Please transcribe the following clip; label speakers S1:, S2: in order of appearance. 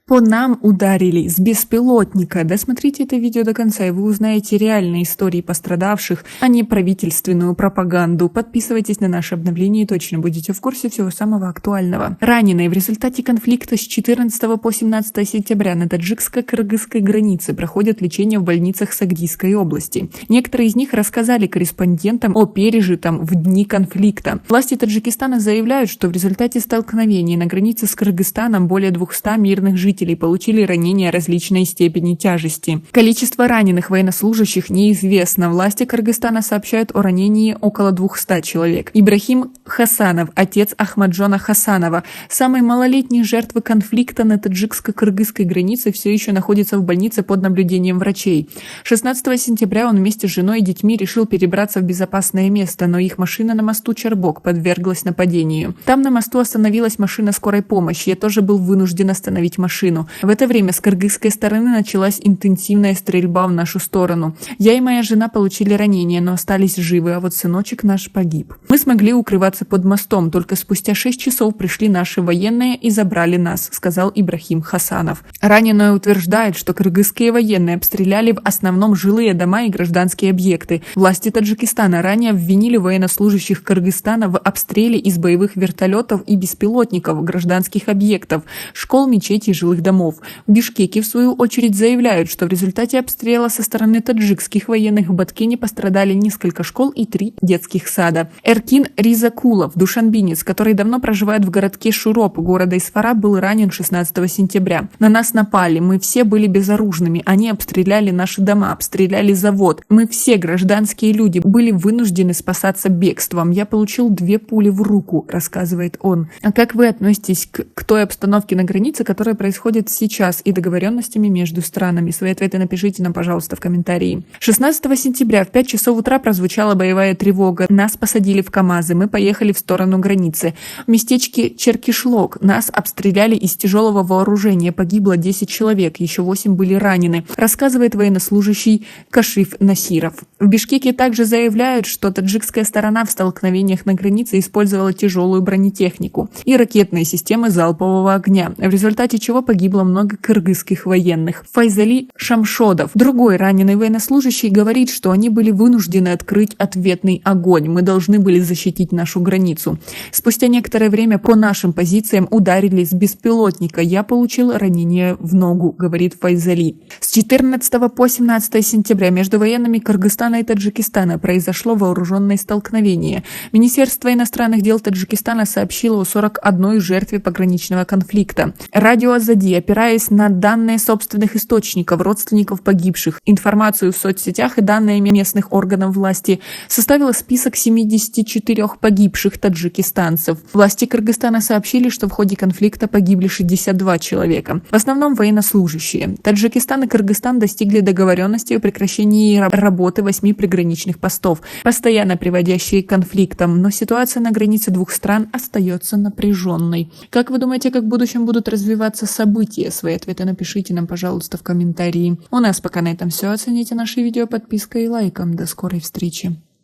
S1: По нам ударили с беспилотника. Досмотрите это видео до конца, и вы узнаете реальные истории пострадавших, а не правительственную пропаганду. Подписывайтесь на наше обновление и точно будете в курсе всего самого актуального. Раненые в результате конфликта с 14 по 17 сентября на таджикско-кыргызской границе проходят лечение в больницах Сагдийской области. Некоторые из них рассказали корреспондентам о пережитом в дни конфликта. Власти Таджикистана заявляют, что в результате столкновений на границе с Кыргызстаном более 200 мирных жителей получили ранения различной степени тяжести. Количество раненых военнослужащих неизвестно. Власти Кыргызстана сообщают о ранении около 200 человек. Ибрахим Хасанов, отец Ахмаджона Хасанова, самой малолетней жертвы конфликта на таджикско-кыргызской границе, все еще находится в больнице под наблюдением врачей. 16 сентября он вместе с женой и детьми решил перебраться в безопасное место, но их машина на мосту Чарбок подверглась нападению. Там на мосту остановилась машина скорой помощи. Я тоже был вынужден остановить машину. В это время с кыргызской стороны началась интенсивная стрельба в нашу сторону. Я и моя жена получили ранения, но остались живы, а вот сыночек наш погиб. Мы смогли укрываться под мостом, только спустя 6 часов пришли наши военные и забрали нас, сказал Ибрахим Хасанов. Раненый утверждает, что кыргызские военные обстреляли в основном жилые дома и гражданские объекты. Власти Таджикистана ранее обвинили военнослужащих Кыргызстана в обстреле из боевых вертолетов и беспилотников гражданских объектов, школ, мечетей, жилых домов. В Бишкеке, в свою очередь, заявляют, что в результате обстрела со стороны таджикских военных в Баткене пострадали несколько школ и 3 детских сада. Эркин Ризакулов, душанбинец, который давно проживает в городке Шуроп города Исфара, был ранен 16 сентября. На нас напали, мы все были безоружными, они обстреляли наши дома, обстреляли завод. Мы все гражданские люди были вынуждены спасаться бегством. Я получил 2 пули в руку, рассказывает он. А как вы относитесь к той обстановке на границе, которая происходит сейчас, и договоренностями между странами? Свои ответы напишите нам, пожалуйста, в комментарии. 16 сентября в 5 часов утра прозвучала боевая тревога. Нас посадили в КАМАЗы, мы поехали в сторону границы. В местечке Черкишлок нас обстреляли из тяжелого вооружения. Погибло 10 человек, еще 8 были ранены, рассказывает военнослужащий Кашиф Насиров. В Бишкеке также заявляют, что таджикская сторона в столкновениях на границе использовала тяжелую бронетехнику и ракетные системы залпового огня, в результате чего погибло много кыргызских военных. Файзали Шамшодов, другой раненый военнослужащий, говорит, что они были вынуждены открыть ответный огонь. Мы должны были защитить нашу границу. Спустя некоторое время по нашим позициям ударили с беспилотника. Я получил ранение в ногу, говорит Файзали. С 14 по 17 сентября между военными Кыргызстана и Таджикистана произошло вооруженное столкновение. Министерство иностранных дел Таджикистана сообщило о 41 жертве пограничного конфликта. Радио Азади, опираясь на данные собственных источников, родственников погибших, информацию в соцсетях и данные местных органов власти, составила список 74 погибших таджикистанцев. Власти Кыргызстана сообщили, что в ходе конфликта погибли 62 человека, в основном военнослужащие. Таджикистан и Кыргызстан достигли договоренности о прекращении работы 8 приграничных постов, постоянно приводящие к конфликтам, но ситуация на границе двух стран остается напряженной. Как вы думаете, как в будущем будут развиваться события? Свои ответы напишите нам, пожалуйста, в комментарии. У нас пока на этом все. Оцените наше видео подпиской и лайком. До скорой встречи.